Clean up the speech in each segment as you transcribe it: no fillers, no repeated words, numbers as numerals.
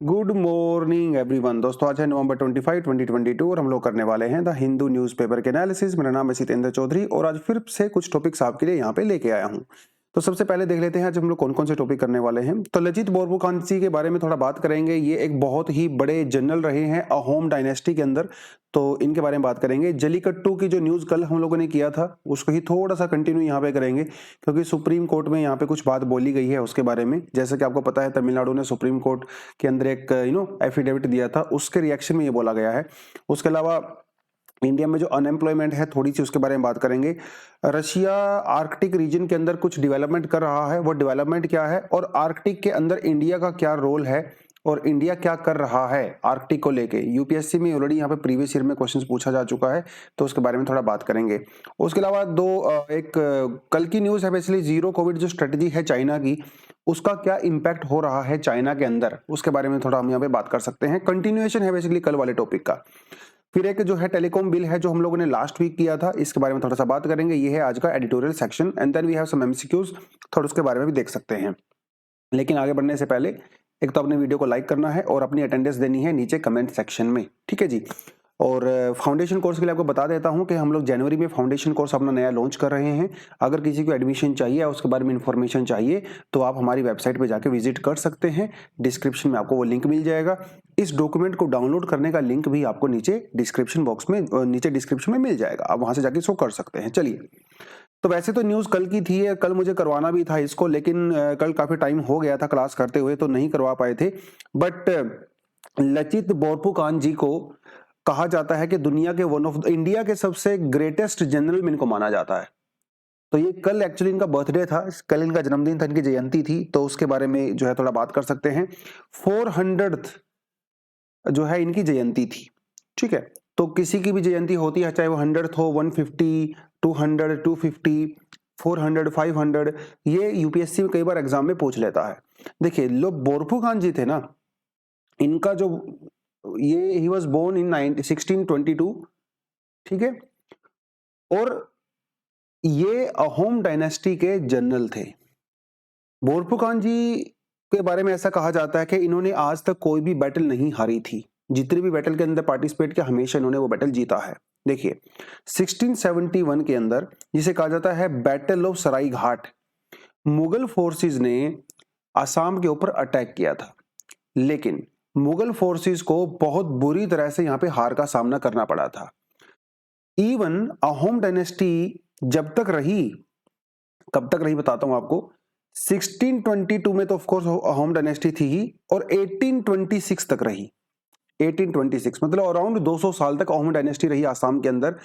Good morning everyone. दोस्तों आज है नवंबर 25, 2022 और हम लोग करने वाले हैं द हिंदू न्यूज़पेपर के एनालिसिस। मेरा नाम है सितेंद्र चौधरी और आज फिर से कुछ टॉपिक्स आपके लिए यहाँ पे लेके आया हूँ। तो सबसे पहले देख लेते हैं आज हम लोग कौन कौन से टॉपिक करने वाले हैं। तो लचित बोरफुकन के बारे में थोड़ा बात करेंगे। ये एक बहुत ही बड़े जनरल रहे हैं अहोम डायनेस्टी के अंदर, तो इनके बारे में बात करेंगे। जलीकट्टू की जो न्यूज़ कल हम लोगों ने किया था उसको ही थोड़ा सा कंटिन्यू यहाँ पे करेंगे, क्योंकि सुप्रीम कोर्ट में यहाँ पे कुछ बात बोली गई है उसके बारे में। जैसे कि आपको पता है तमिलनाडु ने सुप्रीम कोर्ट के अंदर एक एफिडेविट दिया था, उसके रिएक्शन में ये बोला गया है। उसके अलावा इंडिया में जो अनएम्प्लॉयमेंट है थोड़ी सी उसके बारे में बात करेंगे। रशिया आर्कटिक रीजन के अंदर कुछ डेवलपमेंट कर रहा है, वो डेवलपमेंट क्या है और आर्कटिक के अंदर इंडिया का क्या रोल है और इंडिया क्या कर रहा है आर्कटिक को लेके। यूपीएससी में ऑलरेडी यहाँ पे प्रीवियस ईयर में क्वेश्चंस पूछा जा चुका है, तो उसके बारे में थोड़ा बात करेंगे। उसके अलावा कल की न्यूज़ है बेसिकली जीरो कोविड जो स्ट्रेटजी है चाइना की, उसका क्या इम्पैक्ट हो रहा है चाइना के अंदर, उसके बारे में थोड़ा हम यहाँ पे बात कर सकते हैं। कंटिन्यूएशन है बेसिकली कल वाले टॉपिक का। फिर एक जो है टेलीकॉम बिल है जो हम लोगों ने लास्ट वीक किया था, इसके बारे में थोड़ा सा बात करेंगे। ये है आज का editorial section and then we have some MCQs, थोड़ा उसके बारे में भी देख सकते हैं। लेकिन आगे बढ़ने से पहले एक तो अपने वीडियो को लाइक करना है और अपनी अटेंडेंस देनी है नीचे कमेंट सेक्शन में, ठीक है जी। और फाउंडेशन कोर्स के लिए आपको बता देता हूं कि हम लोग जनवरी में फाउंडेशन कोर्स अपना नया लॉन्च कर रहे हैं। अगर किसी को एडमिशन चाहिए या उसके बारे में इंफॉर्मेशन चाहिए तो आप हमारी वेबसाइट पे जाके विजिट कर सकते हैं। डिस्क्रिप्शन में आपको वो लिंक मिल जाएगा। इस डॉक्यूमेंट को डाउनलोड करने का लिंक भी आपको नीचे डिस्क्रिप्शन बॉक्स में नीचे डिस्क्रिप्शन में मिल जाएगा, आप वहां से जाके इसको कर सकते हैं। चलिए, तो वैसे तो न्यूज़ कल की थी, कल मुझे करवाना भी था इसको, लेकिन कल काफ़ी टाइम हो गया था क्लास करते हुए तो नहीं करवा पाए थे। बट लचित बोरफुकन जी को कहा जाता है कि दुनिया के इंडिया के सबसे ग्रेटेस्ट जनरल में इनको माना जाता है। तो ये कल एक्चुअली इनका बर्थडे था, कल इनका जन्मदिन था, इनकी जयंती थी, तो उसके बारे में जो है थोड़ा बात कर सकते हैं। 400th जो है इनकी जयंती थी, ठीक है। तो किसी की भी जयंती होती है, चाहे वो 100th हो, 150, 200, 250, 400, 500, ये यूपीएससी में कई बार एग्जाम में पूछ लेता है। देखिए लोग बोरफुकन जी थे ना, इनका जो ये ही वॉज बोर्न इन 1622, ठीक है। और ये अहोम डायनेस्टी के जनरल थे। बोरफुकन जी के बारे में ऐसा कहा जाता है कि इन्होंने आज तक कोई भी बैटल नहीं हारी थी। जितने भी बैटल के अंदर पार्टिसिपेट किया हमेशा इन्होंने वो बैटल जीता है। देखिए 1671 के अंदर जिसे कहा जाता है battle of Sarai Ghat, Mughal forces ने असम के ऊपर अटैक किया था, लेकिन मुगल फोर्सेस को बहुत बुरी तरह से यहाँ पे हार का सामना करना पड़ा था। इवन अहोम डायनेस्टी जब तक रही, कब तक रही बताता हूं आपको। 1622 में तो ऑफ कोर्स अहोम डायनेस्टी थी ही, और 1826 तक रही। 1826 मतलब अराउंड 200 साल तक होम डायनेस्टी रही आसाम के अंदर।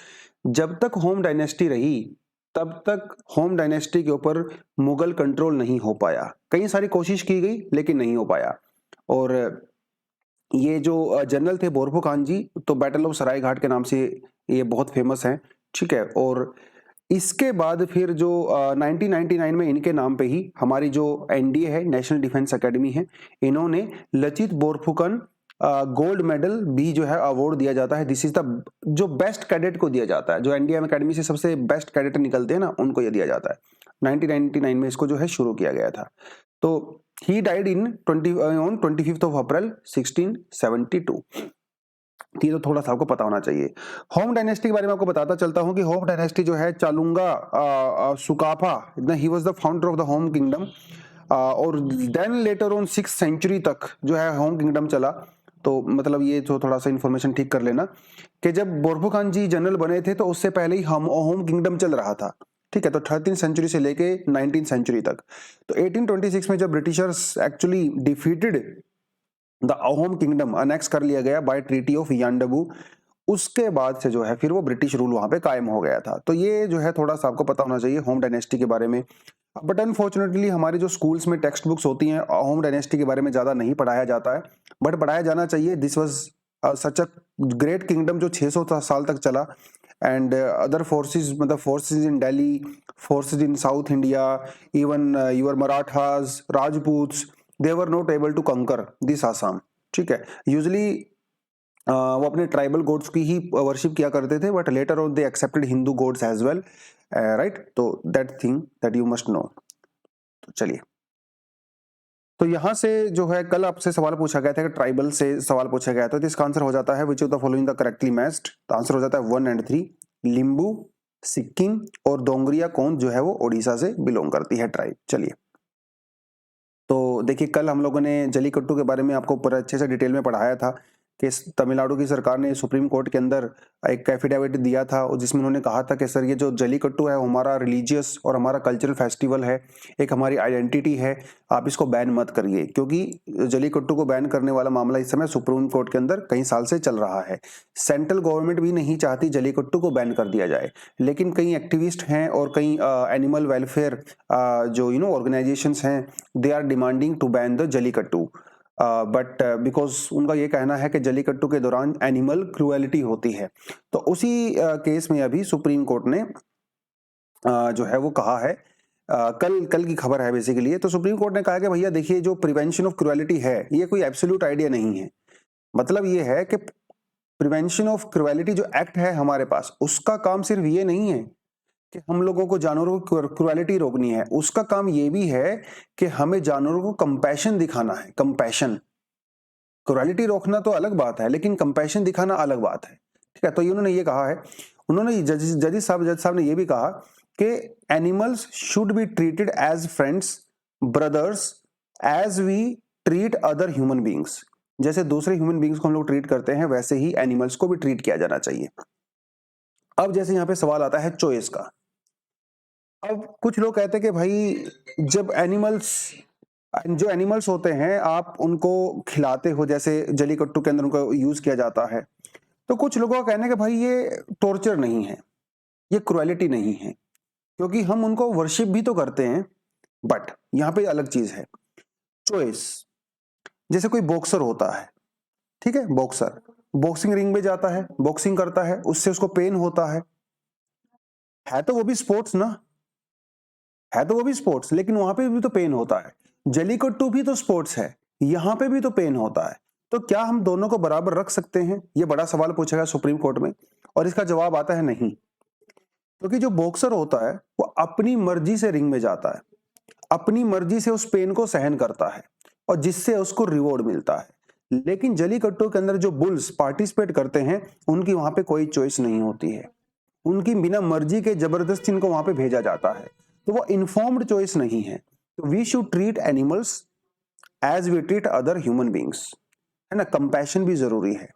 जब तक होम डायनेस्टी रही तब तक होम डायनेस्टी के ऊपर मुगल कंट्रोल नहीं हो पाया। कई सारी कोशिश की गई लेकिन नहीं हो पाया। और ये जो जनरल थे बोरफुकन जी, तो बैटल ऑफ सराय घाट के नाम से ये बहुत फेमस हैं, ठीक है। और इसके बाद फिर जो 1999 में इनके नाम पे ही हमारी जो एनडीए है, नेशनल डिफेंस एकेडमी है, इन्होंने लचित बोरफुकन गोल्ड मेडल भी जो है अवार्ड दिया जाता है। दिस इज द जो बेस्ट कैडेट को दिया जाता है, जो एनडीए एकेडमी से सबसे बेस्ट कैडेट निकलते हैं ना, उनको ये दिया जाता है। 1999 में इसको जो है शुरू किया गया था। तो he died in 25 of April 1672। ये तो थोड़ा सा आपको पता होना चाहिए। होम डायनेस्टी के बारे में आपको बताता चलता हूं कि होम डायनेस्टी जो है Chaolung Sukaphaa, he was the founder of the Ahom kingdom. और then later on 6th century तक जो है होम किंगडम चला। तो मतलब ये जो थोड़ा सा इन्फॉर्मेशन ठीक कर लेना कि जब बोरफुकन जी जनरल बने थे तो उससे पहले ही हम होम किंगडम चल रहा था, ठीक है। तो 13th सेंचुरी से लेके 19th सेंचुरी तक। तो 1826 में जब Britishers actually defeated the Ahom kingdom, annex कर लिया गया बाय ट्रीटी ऑफ यांडबू, उसके बाद से जो है फिर वो ब्रिटिश रूल वहां पे कायम हो गया था। तो ये जो है थोड़ा सा आपको पता होना चाहिए होम डायनेस्टी के बारे में। बट अनफॉर्चुनेटली हमारे जो स्कूल्स में टेक्स्ट बुक्स होती हैं होम डायनेस्टी के बारे में ज्यादा नहीं पढ़ाया जाता है, बट पढ़ाया जाना चाहिए। This was such a great kingdom जो 600 साल तक चला। एंड अदर फोर्सेस, मतलब forces in Delhi, forces in south India, even your Marathas, Rajputs, they were not able to conquer this Assam, ठीक है। यूजली वो अपने ट्राइबल गॉड्स की ही वर्शिप किया करते थे, but later on they accepted Hindu gods as well, right. तो that thing that you must know. तो चलिए। तो यहाँ से जो है कल आपसे सवाल पूछा गया था कि ट्राइबल से सवाल पूछा गया था, तो इसका आंसर हो जाता है which of the following the correctly matched. तो आंसर हो जाता है 1 और 3। लिम्बू, सिक्किम और डोंगरिया कौन जो है वो ओडिशा से बिलोंग करती है ट्राइब। चलिए, तो देखिए कल हम लोगों ने जलीकट्टू के बारे में आपको पूरा अच्छे से डिटेल में पढ़ाया था कि तमिलनाडु की सरकार ने सुप्रीम कोर्ट के अंदर एक एफिडेविट दिया था और जिसमें उन्होंने कहा था कि सर ये जो जलीकट्टू है हमारा रिलीजियस और हमारा कल्चरल फेस्टिवल है, एक हमारी आइडेंटिटी है, आप इसको बैन मत करिए। क्योंकि जलीकट्टू को बैन करने वाला मामला इस समय सुप्रीम कोर्ट के अंदर कई साल से चल रहा है। सेंट्रल गवर्नमेंट भी नहीं चाहती जलीकट्टू को बैन कर दिया जाए, लेकिन कई एक्टिविस्ट हैं और कई एनिमल वेलफेयर जो ऑर्गेनाइजेशंस हैं, they are demanding to ban the Jallikattu. But because उनका ये कहना है कि जलीकट्टू के दौरान एनिमल क्रूएलिटी होती है। तो उसी केस में अभी सुप्रीम कोर्ट ने जो है वो कहा है, कल की खबर है बेसिकली। तो सुप्रीम कोर्ट ने कहा कि भैया देखिए जो प्रिवेंशन ऑफ क्रूएलिटी है ये कोई एब्सोल्यूट आइडिया नहीं है। मतलब ये है कि प्रिवेंशन ऑफ क्रूएलिटी जो एक्ट है हमारे पास, उसका काम सिर्फ ये नहीं है कि हम लोगों को जानवरों को क्रूएलिटी रोकनी है, उसका काम ये भी है कि हमें जानवरों को कंपैशन दिखाना है। कंपैशन, क्रूएलिटी रोकना तो अलग बात है, लेकिन कंपैशन दिखाना अलग बात है। ठीक है, तो उन्होंने ये कहा है, उन्होंने जज साहब ने ये भी कहा कि animals should be treated as friends, brothers, as we treat other human beings. जैसे दूसरे ह्यूमन बींग्स को हम लोग ट्रीट करते हैं वैसे ही एनिमल्स को भी ट्रीट किया जाना चाहिए। अब जैसे यहाँ पे सवाल आता है चॉइस का। अब कुछ लोग कहते हैं कि भाई जब जो एनिमल्स होते हैं आप उनको खिलाते हो, जैसे जलीकट्टू के अंदर उनको यूज किया जाता है, तो कुछ लोगों का कहना है कि भाई ये टॉर्चर नहीं है, ये क्रूएलिटी नहीं है, क्योंकि हम उनको वर्शिप भी तो करते हैं। बट यहाँ पे अलग चीज है, चॉइस। जैसे कोई बॉक्सर होता है, ठीक है, बॉक्सर बॉक्सिंग रिंग में जाता है, बॉक्सिंग करता है, उससे उसको पेन होता है तो वो भी स्पोर्ट्स ना, है तो वो भी स्पोर्ट्स, लेकिन वहां पे भी तो पेन होता है। जलीकट्टू भी तो स्पोर्ट्स है, यहां पे भी तो पेन होता है। तो क्या हम दोनों को बराबर रख सकते हैं? ये बड़ा सवाल पूछा गया सुप्रीम कोर्ट में, और इसका जवाब आता है नहीं। क्योंकि जो बॉक्सर होता है वो अपनी मर्जी से रिंग में जाता है, अपनी मर्जी से उस पेन को सहन करता है और जिससे उसको रिवॉर्ड मिलता है। लेकिन जलीकट्टू के अंदर जो बुल्स पार्टिसिपेट करते हैं उनकी वहां पे कोई चॉइस नहीं होती है, उनकी बिना मर्जी के जबरदस्ती इनको वहां पे भेजा जाता है, तो वो इन्फॉर्म्ड चॉइस नहीं है। तो we should treat animals as we treat other human beings, है ना, कंपैशन भी जरूरी है।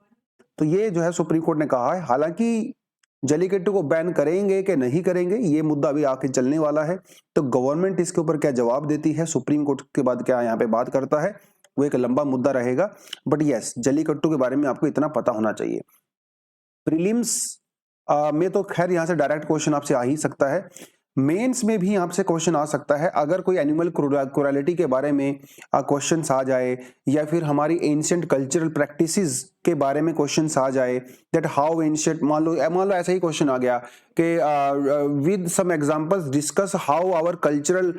तो ये जो है सुप्रीम कोर्ट ने कहा है। हालांकि जलीकट्टू को बैन करेंगे कि नहीं करेंगे ये मुद्दा अभी आके चलने वाला है, तो गवर्नमेंट इसके ऊपर क्या जवाब देती है, सुप्रीम कोर्ट के बाद क्या यहाँ पे बात करता है, वो एक लंबा मुद्दा रहेगा। बट यस, जलीकट्टू के बारे में आपको इतना पता होना चाहिए। प्रीलिम्स में तो खैर यहाँ से डायरेक्ट क्वेश्चन आपसे आ ही सकता है, मेंस में भी आपसे क्वेश्चन आ सकता है। अगर कोई एनिमल क्रूरलिटी के बारे में क्वेश्चंस आ जाए, या फिर हमारी एंशिएंट कल्चरल प्रैक्टिसेस के बारे में क्वेश्चंस आ जाए, दैट हाउ एंशिएंट, मान लो ऐसा ही क्वेश्चन आ गया कि with some examples discuss how our cultural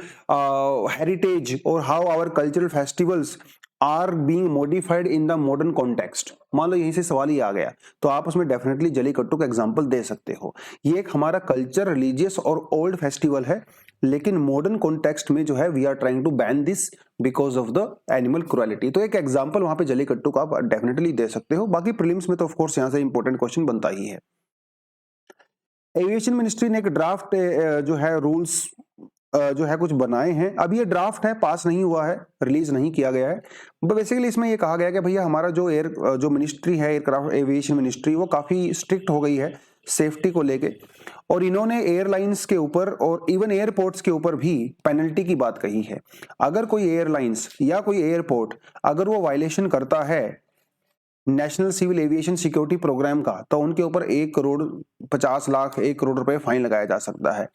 heritage और how our cultural festivals are being modified in the modern context, मान लो यहीं से सवाल ही आ गया, तो आप उसमें डेफिनेटली जलीकट्टू का एग्जांपल दे सकते हो। ये एक हमारा कल्चर, रिलीजियस और ओल्ड फेस्टिवल है, लेकिन मॉडर्न कॉन्टेक्स्ट में जो है we are trying to ban this because of the animal cruelty. तो एक एग्जांपल वहां पे जलीकट्टू का आप डेफिनेटली दे सकते हो। बाकी प्रीलिम्स में तो ऑफ कोर्स यहां से इंपॉर्टेंट क्वेश्चन बनता ही है। एविएशन मिनिस्ट्री ने एक ड्राफ्ट जो है रूल्स जो है कुछ बनाए हैं। अब ये ड्राफ्ट है, पास नहीं हुआ है, रिलीज नहीं किया गया है। बेसिकली इसमें ये कहा गया कि भैया हमारा जो मिनिस्ट्री है, एयरक्राफ्ट एविएशन मिनिस्ट्री, वो काफी स्ट्रिक्ट हो गई है सेफ्टी को लेके, और इन्होंने एयरलाइंस के ऊपर और इवन एयरपोर्ट्स के ऊपर भी पेनल्टी की बात कही है। अगर कोई एयरलाइंस या कोई एयरपोर्ट अगर वो वायलेशन करता है national civil aviation security programme का, तो उनके ऊपर 1,50,00,000 1 करोड़ रुपए फाइन लगाया जा सकता है।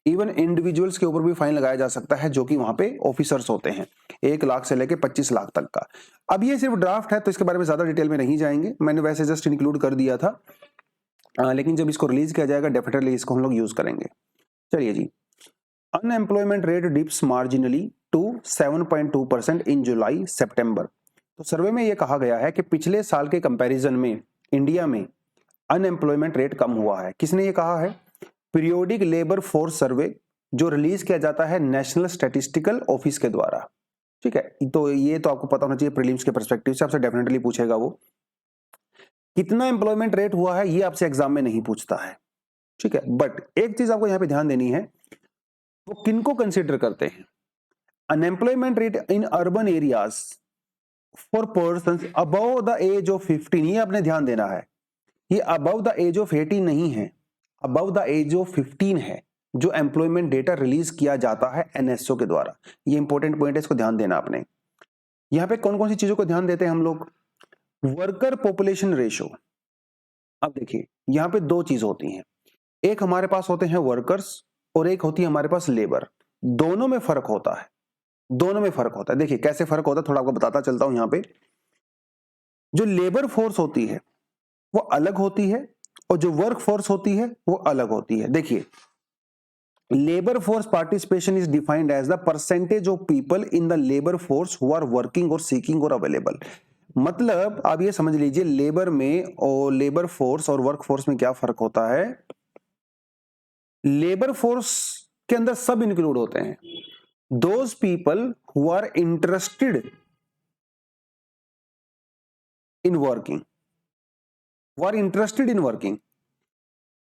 इवन इंडिविजुअल्स के ऊपर भी फाइन लगाया जा सकता है जो कि वहां पे ऑफिसर्स होते हैं, 1 लाख से लेके 25 लाख तक का। अब ये सिर्फ ड्राफ्ट है तो इसके बारे में ज्यादा डिटेल में नहीं जाएंगे, मैंने वैसे जस्ट इंक्लूड कर दिया था, लेकिन जब इसको रिलीज किया जाएगा डेफिनेटली इसको हम लोग यूज करेंगे। चलिए जी, unemployment rate dips marginally to 7.2% in July September. तो सर्वे में यह कहा गया है कि पिछले साल के कंपैरिजन में इंडिया में अनएम्प्लॉयमेंट रेट कम हुआ है। किसने ये कहा है? पीरियोडिक लेबर फोर्स सर्वे जो रिलीज किया जाता है नेशनल स्टैटिस्टिकल ऑफिस के द्वारा। ठीक है, तो ये तो आपको पता होना चाहिए प्रीलिम्स के पर्सपेक्टिव से, आपसे डेफिनेटली पूछेगा वो। कितना एम्प्लॉयमेंट रेट हुआ है ये आपसे एग्जाम में नहीं पूछता है, ठीक है, बट एक चीज आपको यहाँ पे ध्यान देनी है, वो किनको कंसिडर करते हैं, unemployment rate in urban areas for person above the age of 15, ये आपने ध्यान देना है, ये अबव द एज ऑफ 18 नहीं है, अबव द एज ऑफ 15 है जो एम्प्लॉयमेंट डेटा रिलीज किया जाता है एनएसओ के द्वारा। ये इंपॉर्टेंट पॉइंट है, इसको ध्यान देना आपने। यहां पे कौन कौन सी चीजों को ध्यान देते हैं हम लोग, वर्कर पॉपुलेशन रेशो। अब देखिए यहां पे दो चीज होती हैं, एक हमारे पास होते हैं वर्कर्स और एक होती है हमारे पास लेबर, दोनों में फर्क होता है, दोनों में फर्क होता है। देखिए कैसे फर्क होता है थोड़ा आपको बताता चलता हूं। यहां पे जो लेबर फोर्स होती है वो अलग होती है और जो वर्क फोर्स होती है वो अलग होती है। देखिए labour force participation is defined as the percentage of people in the labour force who are working और सीकिंग और अवेलेबल। मतलब आप ये समझ लीजिए लेबर में और लेबर फोर्स और वर्क फोर्स में क्या फर्क होता है। लेबर फोर्स के अंदर सब इंक्लूड होते हैं, those people who are interested in working, who are interested in working.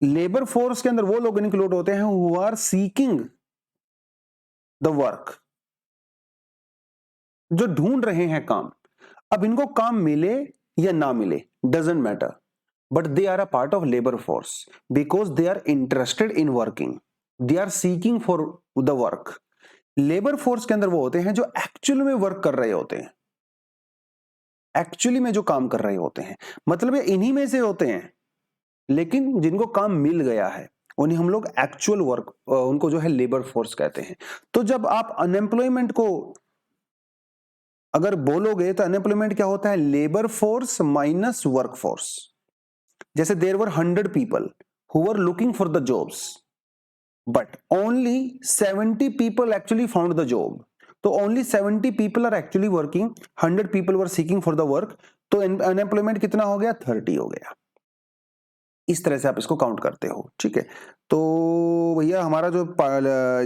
Labour force के अंदर वो लोग इंक्लूड होते हैं who are seeking the work, जो ढूंढ रहे हैं काम। अब इनको काम मिले या ना मिले doesn't matter, but they are a part of labour force because they are interested in working, they are seeking for the work. Labour force के अंदर वो होते हैं जो एक्चुअली में वर्क कर रहे होते हैं, एक्चुअली में जो काम कर रहे होते हैं, मतलब ये इन्हीं में से होते हैं, लेकिन जिनको काम मिल गया है उन्हें हम लोग एक्चुअल वर्क, उनको जो है लेबर फोर्स कहते हैं। तो जब आप अनएम्प्लॉयमेंट को अगर बोलोगे तो अनएम्प्लॉयमेंट क्या होता है, labour force minus work force. जैसे there were 100 people who were looking for the jobs but only 70 people actually found the job, तो only 70 people are actually working, 100 people were seeking for the work, तो unemployment कितना हो गया, 30 हो गया। इस तरह से आप इसको काउंट करते हो, ठीक है। तो भैया हमारा जो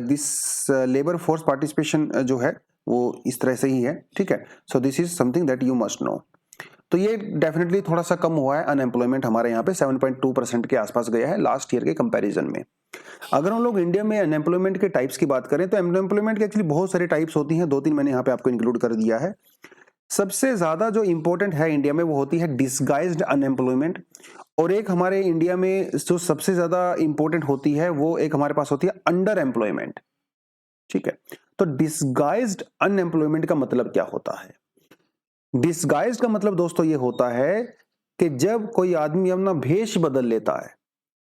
दिस लेबर फोर्स पार्टिसिपेशन जो है वो इस तरह से ही है, ठीक है। So this is something that you must know. तो ये डेफिनेटली थोड़ा सा कम हुआ है अनएम्प्लॉयमेंट, हमारे यहाँ पे 7.2% के आसपास गया है लास्ट ईयर के कंपैरिजन में। अगर हम लोग इंडिया में अनएम्प्लॉयमेंट के टाइप्स की बात करें तो अनएम्प्लॉयमेंट के एक्चुअली बहुत सारे टाइप्स होती हैं, 2-3 मैंने यहाँ पे आपको इंक्लूड कर दिया है। सबसे ज्यादा जो इंपॉर्टेंट है इंडिया में वो होती है डिसगाइज्ड अनएम्प्लॉयमेंट, और एक हमारे इंडिया में जो सबसे ज्यादा इंपॉर्टेंट होती है वो एक हमारे पास होती है अंडर एम्प्लॉयमेंट, ठीक है। तो डिसगाइज्ड अनएम्प्लॉयमेंट का मतलब क्या होता है, डिसगाइज्ड का मतलब दोस्तों ये होता है कि जब कोई आदमी अपना भेष बदल लेता है,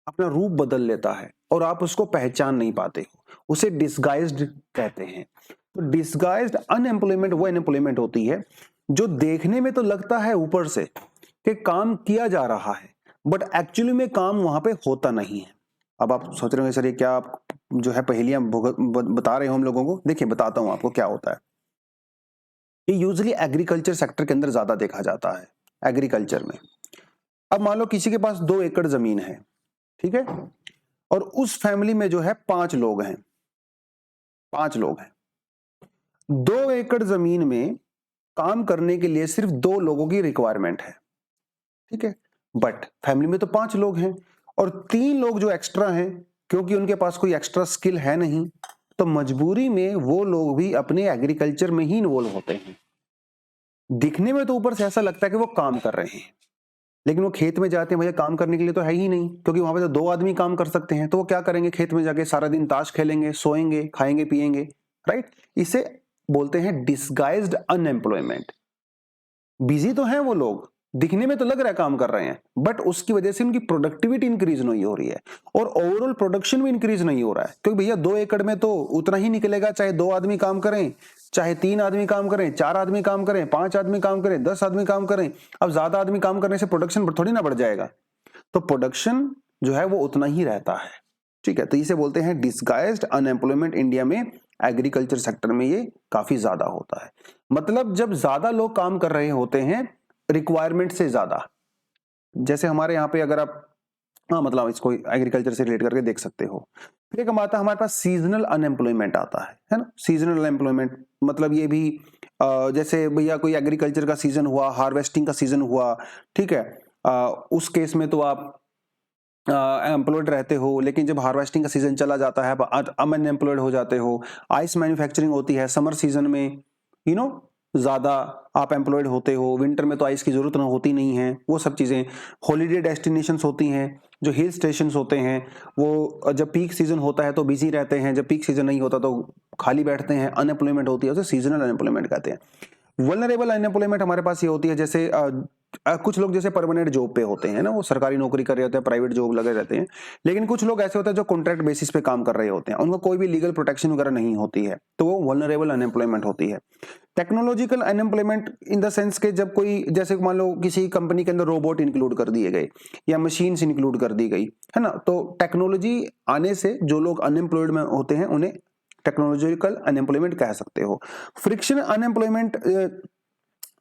अपना रूप बदल लेता है और आप उसको पहचान नहीं पाते हो, उसे डिसगाइज्ड कहते हैं। तो डिसगाइज्ड अनएम्प्लॉयमेंट वो अनएम्प्लॉयमेंट होती है जो देखने में तो लगता है ऊपर से कि काम किया जा रहा है, बट एक्चुअली में काम वहां पे होता नहीं है। अब आप सोच रहे हो सर ये क्या आप जो है पहेलियां बता रहे हो हम लोगों को, देखिए बताता हूं आपको क्या होता है। ये यूजुअली एग्रीकल्चर सेक्टर के अंदर ज्यादा देखा जाता है, एग्रीकल्चर में। अब मान लो किसी के पास 2 एकड़ जमीन है, ठीक है, और उस फैमिली में जो है 5 लोग हैं, 5 लोग हैं। 2 एकड़ जमीन में काम करने के लिए सिर्फ 2 लोगों की रिक्वायरमेंट है, ठीक है, बट फैमिली में तो 5 लोग हैं और 3 लोग जो एक्स्ट्रा हैं क्योंकि उनके पास कोई एक्स्ट्रा स्किल है नहीं, तो मजबूरी में वो लोग भी अपने एग्रीकल्चर में ही इन्वॉल्व होते हैं। दिखने में तो ऊपर से ऐसा लगता है कि वो काम कर रहे हैं, लेकिन वो खेत में जाते हैं भैया काम करने के लिए तो है ही नहीं, क्योंकि वहां पे तो 2 आदमी काम कर सकते हैं, तो वो क्या करेंगे, खेत में जाके सारा दिन ताश खेलेंगे, सोएंगे, खाएंगे, पिएंगे, राइट। इसे बोलते हैं डिसगाइज्ड अनएम्प्लॉयमेंट। बिजी तो हैं वो लोग, दिखने में तो लग रहा है काम कर रहे हैं, बट उसकी वजह से उनकी प्रोडक्टिविटी इंक्रीज नहीं हो रही है और ओवरऑल प्रोडक्शन भी इंक्रीज नहीं हो रहा है, क्योंकि भैया 2 एकड़ में तो उतना ही निकलेगा, चाहे 2 आदमी काम करें, चाहे 3 आदमी काम करें, 4 आदमी काम करें, 5 आदमी काम करें, 10 आदमी काम करें। अब ज्यादा आदमी काम करने से प्रोडक्शन थोड़ी ना बढ़ जाएगा, तो प्रोडक्शन जो है वो उतना ही रहता है, ठीक है। तो इसे बोलते हैं डिसगाइज्ड अनएम्प्लॉयमेंट। इंडिया में एग्रीकल्चर सेक्टर में ये काफी ज्यादा होता है, मतलब जब ज्यादा लोग काम कर रहे होते हैं रिक्वायरमेंट से ज्यादा। जैसे हमारे यहाँ पे अगर आप मतलब इसको एग्रीकल्चर से रिलेट करके देख सकते हो। फिर एक आता है हमारे पास सीजनल अनएम्प्लॉयमेंट आता है ना। सीजनल अनएम्प्लॉयमेंट मतलब ये भी जैसे भैया कोई एग्रीकल्चर का सीजन हुआ, हार्वेस्टिंग का सीजन हुआ, ठीक है, उस केस में तो आप एम्प्लॉयड रहते हो, लेकिन जब हार्वेस्टिंग का सीजन चला जाता है आप अनएम्प्लॉयड हो जाते हो। आइस मैन्युफैक्चरिंग होती है समर सीजन में, यू नो ज़्यादा आप एम्प्लॉयड होते हो, विंटर में तो आइस की ज़रूरत होती नहीं है, वो सब चीज़ें। हॉलीडे डेस्टिनेशंस होती हैं, जो हिल स्टेशंस होते हैं, वो जब पीक सीजन होता है तो बिजी रहते हैं, जब पीक सीजन नहीं होता तो खाली बैठते हैं, अनएम्प्लॉयमेंट होती है, उसे सीजनल अनएम्प्लॉयमेंट कहते हैं। वल्नरेबल अनएम्प्लॉयमेंट हमारे पास ये होती है, जैसे कुछ लोग जैसे परमानेंट जॉब पे होते हैं ना, वो सरकारी नौकरी कर रहे होते हैं, प्राइवेट जॉब लगे रहते हैं, लेकिन कुछ लोग ऐसे होते हैं जो कॉन्ट्रैक्ट बेसिस पे काम कर रहे होते हैं, उनको कोई भी लीगल प्रोटेक्शन वगैरह नहीं होती है, तो वो वल्नरेबल अनएम्प्लॉयमेंट होती है। Technological unemployment in the sense के जब कोई, जैसे मान लो किसी कंपनी के अंदर रोबोट इंक्लूड कर दिए गए या मशीन्स इंक्लूड कर दी गई, है ना, तो टेक्नोलॉजी आने से जो लोग अनएम्प्लॉयड में होते हैं उन्हें टेक्नोलॉजिकल अनएम्प्लॉयमेंट कह सकते हो। फ्रिक्शन अनएम्प्लॉयमेंट,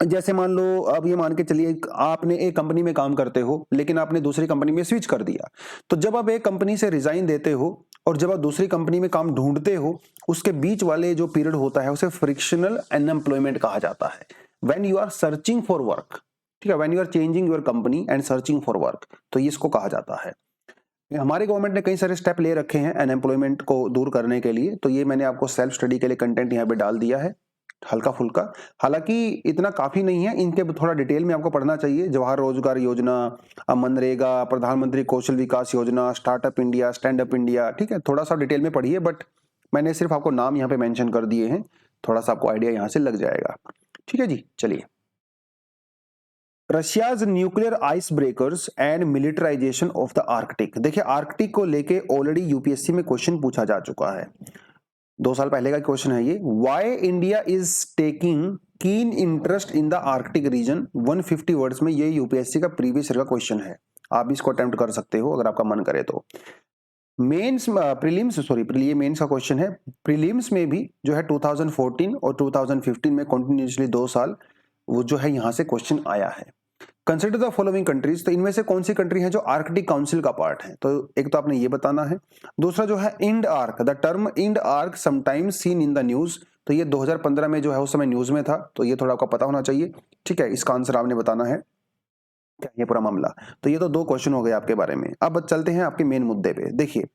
जैसे मान लो अब ये मान के चलिए आपने एक कंपनी में काम करते हो लेकिन आपने दूसरी कंपनी में स्विच कर दिया, तो जब आप एक कंपनी से रिजाइन देते हो और जब आप दूसरी कंपनी में काम ढूंढते हो, उसके बीच वाले जो पीरियड होता है उसे फ्रिक्शनल अनएम्प्लॉयमेंट कहा जाता है। When you are searching for work, ठीक है, when you are changing your company and searching for work, तो ये इसको कहा जाता है। हमारे गवर्नमेंट ने कई सारे स्टेप ले रखे हैं अनएम्प्लॉयमेंट को दूर करने के लिए, तो ये मैंने आपको सेल्फ स्टडी के लिए कंटेंट यहाँ पे डाल दिया है हल्का फुल्का, हालांकि इतना काफी नहीं है, इनके थोड़ा डिटेल में आपको पढ़ना चाहिए। जवाहर रोजगार योजना, मनरेगा, प्रधानमंत्री कौशल विकास योजना, startup India, stand up India, ठीक है, थोड़ा सा डिटेल में पढ़िए, बट मैंने सिर्फ आपको नाम यहाँ पे मेंशन कर दिए हैं, थोड़ा सा आपको आइडिया यहाँ से लग जाएगा। ठीक है जी, चलिए। Russia's nuclear ice breakers and militarisation of the Arctic. देखिए आर्कटिक को लेके ऑलरेडी यूपीएससी में क्वेश्चन पूछा जा चुका है, 2 साल पहले का क्वेश्चन है ये। Why India is taking keen interest in the Arctic region, 150 words में, ये यूपीएससी का प्रीवियस ईयर का क्वेश्चन है, आप भी इसको अटेम्प्ट कर सकते हो अगर आपका मन करे तो। मेंस प्रीलिम्स, सॉरी ये मेंस का क्वेश्चन है, प्रीलिम्स में भी जो है 2014 और 2015 में कंटिन्यूसली 2 साल वो जो है यहां से क्वेश्चन आया है। कंसिडर द फॉलोइंग कंट्रीज, तो इनमें से कौन सी कंट्री है जो आर्कटिक काउंसिल का पार्ट है, तो एक तो आपने ये बताना है। दूसरा जो है IndARC, the term IndARC sometimes seen in the news, तो ये 2015 में जो है उस समय न्यूज में था, तो ये थोड़ा आपको पता होना चाहिए। ठीक है, इसका आंसर आपने बताना है क्या ये पूरा मामला। तो ये तो 2 क्वेश्चन हो गए आपके बारे में। अब चलते हैं आपके मेन मुद्दे पे। देखिए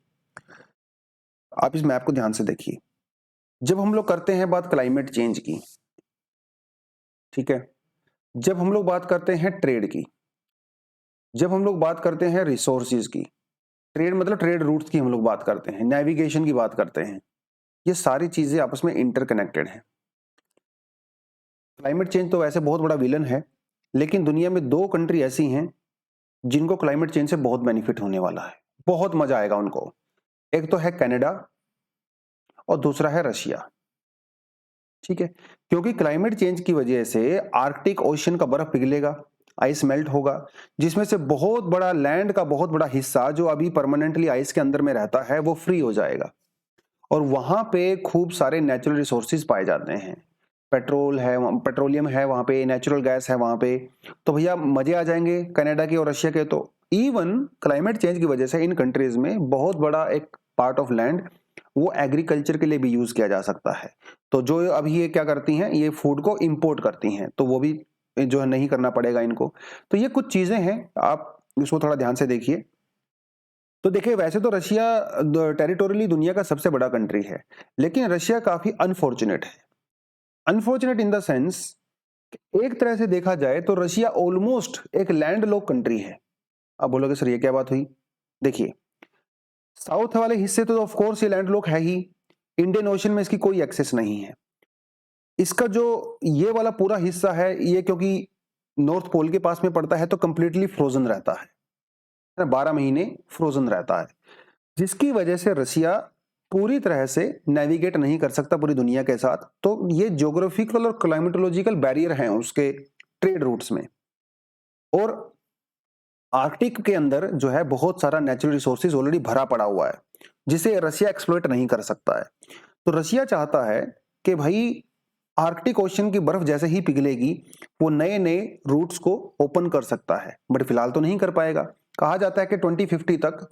आप इस मैप को ध्यान से देखिए, जब हम लोग करते हैं बात क्लाइमेट चेंज की, ठीक है, जब हम लोग बात करते हैं ट्रेड की, जब हम लोग बात करते हैं रिसोर्सेज की, ट्रेड मतलब ट्रेड रूट्स की हम लोग बात करते हैं, नेविगेशन की बात करते हैं, ये सारी चीजें आपस में इंटरकनेक्टेड हैं। क्लाइमेट चेंज तो वैसे बहुत बड़ा विलन है, लेकिन दुनिया में 2 कंट्री ऐसी हैं जिनको क्लाइमेट चेंज से बहुत बेनिफिट होने वाला है, बहुत मजा आएगा उनको। एक तो है कनाडा और दूसरा है रशिया। ठीक है, क्योंकि क्लाइमेट चेंज की वजह से आर्कटिक ओशन का बर्फ पिघलेगा, आइस मेल्ट होगा, जिसमें से बहुत बड़ा लैंड का बहुत बड़ा हिस्सा जो अभी परमानेंटली आइस के अंदर में रहता है वो फ्री हो जाएगा, और वहां पे खूब सारे नेचुरल रिसोर्सेज पाए जाते हैं, पेट्रोल है, पेट्रोलियम है वहां पे, नेचुरल गैस है वहां पे, तो भैया मजे आ जाएंगे कनाडा के और रशिया के। तो इवन क्लाइमेट चेंज की वजह से इन कंट्रीज में बहुत बड़ा एक पार्ट ऑफ लैंड वो एग्रीकल्चर के लिए भी यूज किया जा सकता है। तो जो अभी ये क्या करती हैं, ये फूड को इंपोर्ट करती हैं, तो वो भी जो है नहीं करना पड़ेगा इनको। तो ये कुछ चीजें हैं, आप इसको थोड़ा ध्यान से देखिए। तो देखिए वैसे तो रशिया टेरिटोरियली दुनिया का सबसे बड़ा कंट्री है, लेकिन रशिया काफी अनफॉर्चुनेट है। अनफॉर्चुनेट इन द सेंस, एक तरह से देखा जाए तो रशिया ऑलमोस्ट एक लैंड लॉक कंट्री है। अब बोलोगे सर ये क्या बात हुई? देखिए साउथ वाले हिस्से तो ऑफ कोर्स ये लैंड लॉक है ही, इंडियन ओशन में इसकी कोई एक्सेस नहीं है। इसका जो ये वाला पूरा हिस्सा है ये क्योंकि नॉर्थ पोल के पास में पड़ता है तो कंप्लीटली फ्रोजन रहता है, 12 महीने फ्रोजन रहता है, जिसकी वजह से रशिया पूरी तरह से नेविगेट नहीं कर सकता पूरी दुनिया के साथ। तो ये ज्योग्राफिकल और क्लाइमेटोलॉजिकल बैरियर हैं उसके ट्रेड रूट्स में। और आर्कटिक के अंदर जो है बहुत सारा नेचुरल रिसोर्सेज ऑलरेडी भरा पड़ा हुआ है, जिसे रशिया एक्सप्लॉइट नहीं कर सकता है। तो रशिया चाहता है कि भाई आर्कटिक ओशन की बर्फ जैसे ही पिघलेगी वो नए नए रूट्स को ओपन कर सकता है, बट फिलहाल तो नहीं कर पाएगा। कहा जाता है कि 2050 तक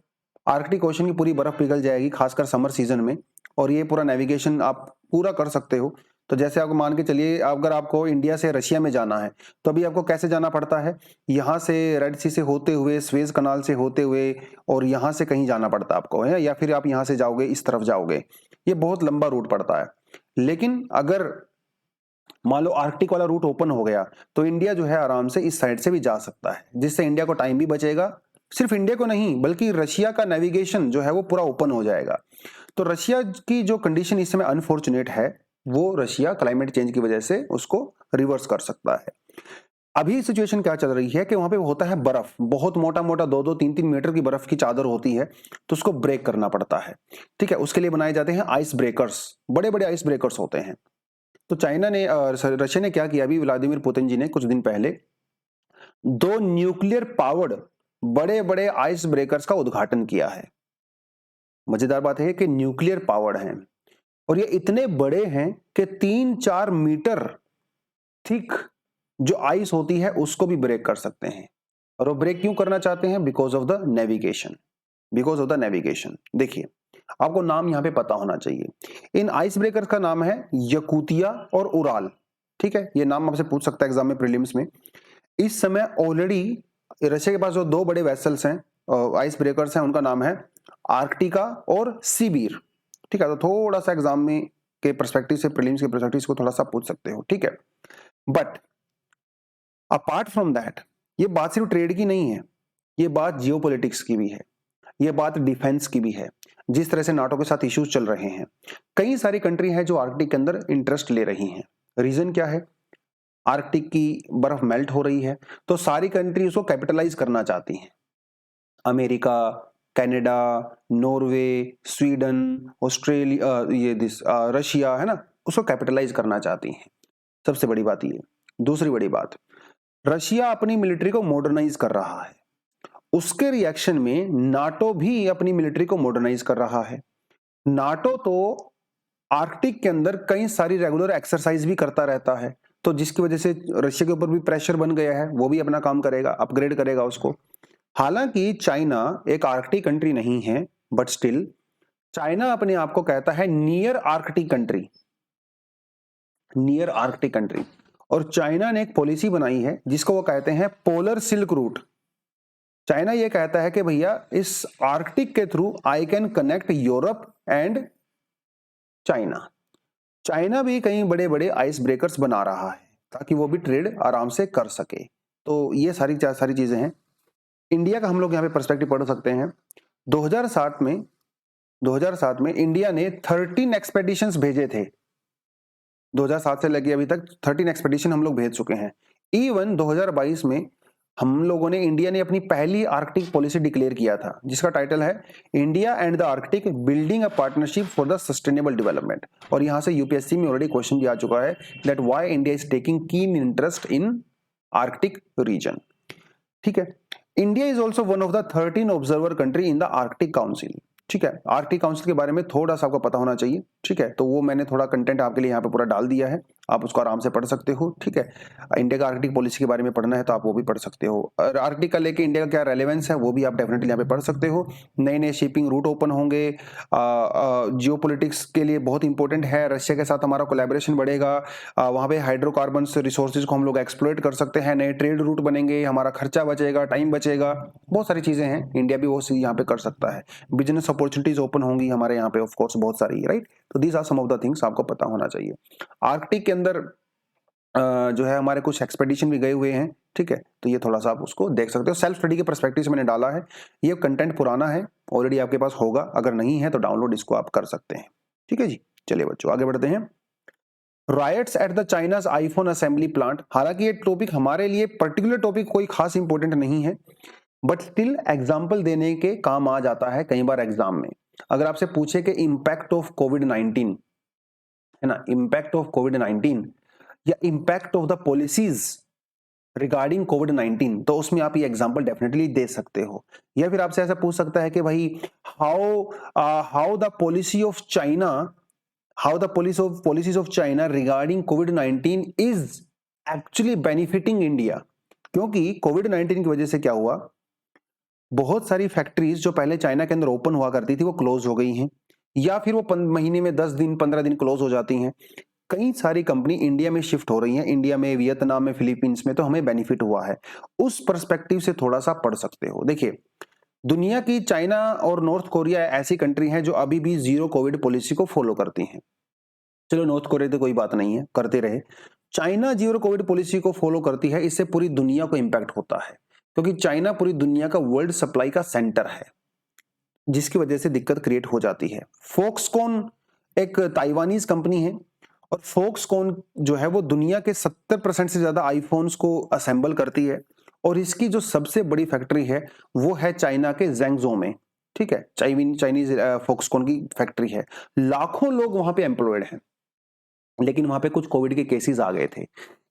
आर्कटिक ओशन की पूरी बर्फ पिघल जाएगी, खासकर समर सीजन में, और ये पूरा नेविगेशन आप पूरा कर सकते हो। तो जैसे आपको मान के चलिए, अगर आपको इंडिया से रशिया में जाना है तो अभी आपको कैसे जाना पड़ता है, यहाँ से रेड सी से होते हुए, स्वेज कनाल से होते हुए, और यहाँ से कहीं जाना पड़ता है आपको, है, या फिर आप यहाँ से जाओगे, इस तरफ जाओगे, ये बहुत लंबा रूट पड़ता है। लेकिन अगर मान लो आर्कटिक वाला रूट ओपन हो गया तो इंडिया जो है आराम से इस साइड से भी जा सकता है, जिससे इंडिया को टाइम भी बचेगा। सिर्फ इंडिया को नहीं बल्कि रशिया का नेविगेशन जो है वो पूरा ओपन हो जाएगा। तो रशिया की जो कंडीशन इस समय अनफॉर्चुनेट है, वो रशिया क्लाइमेट चेंज की वजह से उसको रिवर्स कर सकता है। अभी सिचुएशन क्या चल रही है कि वहां पे होता है बर्फ, बहुत मोटा मोटा 2-2, 3-3 मीटर की बर्फ की चादर होती है, तो उसको ब्रेक करना पड़ता है। ठीक है, उसके लिए बनाए जाते हैं आइस ब्रेकर्स, बड़े बड़े आइस ब्रेकर्स होते हैं। तो चाइना ने रशिया ने क्या किया, अभी व्लादिमीर पुतिन जी ने कुछ दिन पहले 2 न्यूक्लियर पावर्ड बड़े बड़े आइस ब्रेकर्स का उद्घाटन किया है। मजेदार बात है कि न्यूक्लियर पावर्ड हैं और ये इतने बड़े हैं कि 3-4 मीटर थिक जो आइस होती है उसको भी ब्रेक कर सकते हैं। और वो ब्रेक क्यों करना चाहते हैं? Because of the navigation, because of the navigation. देखिए, आपको नाम यहां पे पता होना चाहिए। इन आइस ब्रेकर्स का नाम है यकूतिया और उराल। ठीक है, ये नाम आपसे पूछ सकता है एग्जाम में, प्रीलिम्स में। इस समय ऑलरेडी रशिया के पास जो 2 बड़े वेसल्स हैं, आइस ब्रेकर्स हैं, उनका नाम है आर्कटिका और सिबिर। ठीक है, तो थोड़ा सा एग्जाम में के पर्सपेक्टिव से, प्रीलिम्स के पर्सपेक्टिव से थोड़ा सा पूछ सकते हो। ठीक है, बट अपार्ट फ्रॉम दैट, ये बात सिर्फ ट्रेड की नहीं है, ये बात जियोपॉलिटिक्स की भी है, ये बात डिफेंस की भी है। जिस तरह से नाटो के साथ इश्यूज चल रहे हैं, कई सारी कंट्री हैं जो आर्कटिक के अंदर इंटरेस्ट ले रही हैं। रीजन क्या है? आर्कटिक की बर्फ मेल्ट हो रही है, तो सारी कंट्री उसको कैपिटलाइज करना चाहती हैं। America, Canada, Norway, Sweden, Australia, Russia, है ना, उसको कैपिटलाइज करना चाहती हैं। सबसे बड़ी बात ये। दूसरी बड़ी बात, रशिया अपनी मिलिट्री को मॉडर्नाइज कर रहा है, उसके रिएक्शन में नाटो भी अपनी मिलिट्री को मॉडर्नाइज कर रहा है। नाटो तो आर्कटिक के अंदर कई सारी रेगुलर एक्सरसाइज भी करता रहता है, तो जिसकी वजह से रशिया के ऊपर भी प्रेशर बन गया है, वो भी अपना काम करेगा, अपग्रेड करेगा उसको। हालांकि चाइना एक आर्कटिक कंट्री नहीं है, बट स्टिल चाइना अपने आप को कहता है near Arctic country, near Arctic country. और चाइना ने एक पॉलिसी बनाई है जिसको वो कहते हैं पोलर सिल्क रूट। चाइना ये कहता है कि भैया इस आर्कटिक के through I can connect Europe and China. China भी कई बड़े बड़े आइस ब्रेकर्स बना रहा है ताकि वो भी ट्रेड आराम से कर सके। तो ये सारी चीजें हैं। इंडिया का हम लोग यहाँ पे पर्सपेक्टिव पढ़ सकते हैं। 2007 में इंडिया ने 13 एक्सपेडिशंस भेजे थे। 2007 से लेके अभी तक 13 एक्सपेडिशन हम लोग भेज चुके हैं। इवन 2022 में हम लोगों ने, इंडिया ने अपनी पहली आर्कटिक पॉलिसी डिक्लेयर किया था जिसका टाइटल है India and the Arctic building a partnership for the sustainable development. और यहां से यूपीएससी में ऑलरेडी क्वेश्चन भी आ चुका है that why India is taking keen interest in Arctic region. ठीक है, India is also one of the 13 observer country in the Arctic council. ठीक है, आर्कटिक काउंसिल के बारे में थोड़ा सा आपको पता होना चाहिए। ठीक है, तो वो मैंने थोड़ा कंटेंट आपके लिए यहाँ पे पूरा डाल दिया है, आप उसको आराम से पढ़ सकते हो। ठीक है, इंडिया का आर्कटिक पॉलिसी के बारे में पढ़ना है तो आप वो भी पढ़ सकते हो, और आर्कटिक का लेके इंडिया का क्या रेलेवेंस है वो भी आप डेफिनेटली यहाँ पे पढ़ सकते हो। नए नए शिपिंग रूट ओपन होंगे, जियोपॉलिटिक्स के लिए बहुत इंपॉर्टेंट है, रशिया के साथ हमारा कोलैबोरेशन बढ़ेगा, वहाँ पे हाइड्रोकार्बन रिसोर्सेज को हम लोग एक्सप्लॉइट कर सकते हैं, नए ट्रेड रूट बनेंगे, हमारा खर्चा बचेगा, टाइम बचेगा, बहुत सारी चीजें हैं। इंडिया भी वो यहाँ पे कर सकता है, बिजनेस अपॉर्चुनिटीज ओपन होंगी हमारे यहाँ पे ऑफ कोर्स बहुत सारी, राइट। तो these are some of the things आपको पता होना चाहिए। आर्कटिक के अंदर जो है हमारे कुछ एक्सपेडिशन भी गए हुए हैं। ठीक है, तो ये थोड़ा सा आप उसको देख सकते हो, सेल्फ स्टडी के पर्सपेक्टिव से मैंने डाला है। ये कंटेंट पुराना है, ऑलरेडी आपके पास होगा, अगर नहीं है तो डाउनलोड इसको आप कर सकते हैं। ठीक है जी, चलिए बच्चों आगे बढ़ते हैं। Rights at the China's iPhone assembly plant. हालांकि ये टॉपिक हमारे लिए पर्टिकुलर टॉपिक कोई खास इंपॉर्टेंट नहीं है, बट स्टिल एग्जाम्पल देने के काम आ जाता है कई बार एग्जाम में। अगर आपसे पूछे कि इम्पैक्ट ऑफ कोविड-19, है ना, इम्पैक्ट ऑफ कोविड-19 या impact of the policies regarding कोविड-19, तो उसमें आप ये एग्जांपल डेफिनेटली दे सकते हो। या फिर आपसे ऐसा पूछ सकता है कि भाई how the policy of China, how the policies of China regarding covid is actually benefiting India. क्योंकि कोविड-19 की वजह से क्या हुआ, बहुत सारी फैक्ट्रीज जो पहले चाइना के अंदर ओपन हुआ करती थी वो क्लोज हो गई हैं, या फिर वो महीने में 10 दिन 15 दिन क्लोज हो जाती हैं। कई सारी कंपनी इंडिया में शिफ्ट हो रही हैं, इंडिया में, वियतनाम में, फिलीपींस में, तो हमें बेनिफिट हुआ है। उस पर्सपेक्टिव से थोड़ा सा पढ़ सकते हो। देखिए, दुनिया की चाइना और नॉर्थ कोरिया ऐसी कंट्री हैं जो अभी भी जीरो कोविड पॉलिसी को फॉलो करती हैं। चलो नॉर्थ कोरिया तो कोई बात नहीं है, करते रहे। चाइना जीरो कोविड पॉलिसी को फॉलो करती है, इससे पूरी दुनिया को इंपैक्ट होता है, क्योंकि चाइना पूरी दुनिया का वर्ल्ड सप्लाई का सेंटर है, जिसकी वजह से दिक्कत क्रिएट हो जाती है। फोक्सकॉन एक ताइवानीज कंपनी है, और फोक्सकॉन जो है वो दुनिया के 70% से ज्यादा आईफोन्स को असेंबल करती है, और इसकी जो सबसे बड़ी फैक्ट्री है वो है चाइना के ज़ेंगज़ो में। ठीक है, चाइनीज फोक्सकॉन की फैक्ट्री है, लाखों लोग वहां पे एम्प्लॉयड हैं। लेकिन वहां पे कुछ कोविड के केसेस आ गए थे,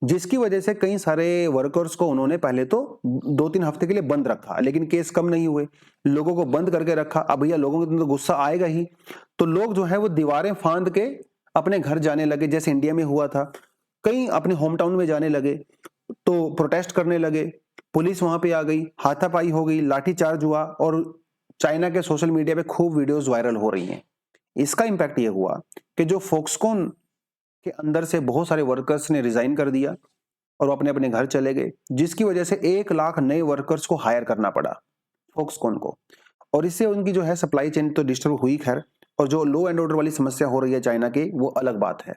जिसकी वजह से कई सारे वर्कर्स को उन्होंने पहले तो 2-3 हफ्ते के लिए बंद रखा, लेकिन केस कम नहीं हुए, लोगों को बंद करके रखा। अब भैया लोगों को तो गुस्सा आएगा ही, तो लोग जो है वो दीवारें फांद के अपने घर जाने लगे, जैसे इंडिया में हुआ था। कई अपने होम टाउन में जाने लगे, तो प्रोटेस्ट करने लगे, पुलिस वहां पे आ गई, हाथापाई हो गई, लाठीचार्ज हुआ, और चाइना के सोशल मीडिया पे खूब वीडियोस वायरल हो रही हैं। इसका इंपैक्ट ये हुआ कि जो फोक्सकॉन के अंदर से बहुत सारे वर्कर्स ने रिजाइन कर दिया और अपने अपने घर चले गए, जिसकी वजह से 1 लाख नए वर्कर्स को हायर करना पड़ा फोक्सकॉन को, और इससे उनकी जो है सप्लाई चेन तो डिस्टर्ब हुई। खैर, और जो लो एंड ऑर्डर वाली समस्या हो रही है चाइना की, वो अलग बात है।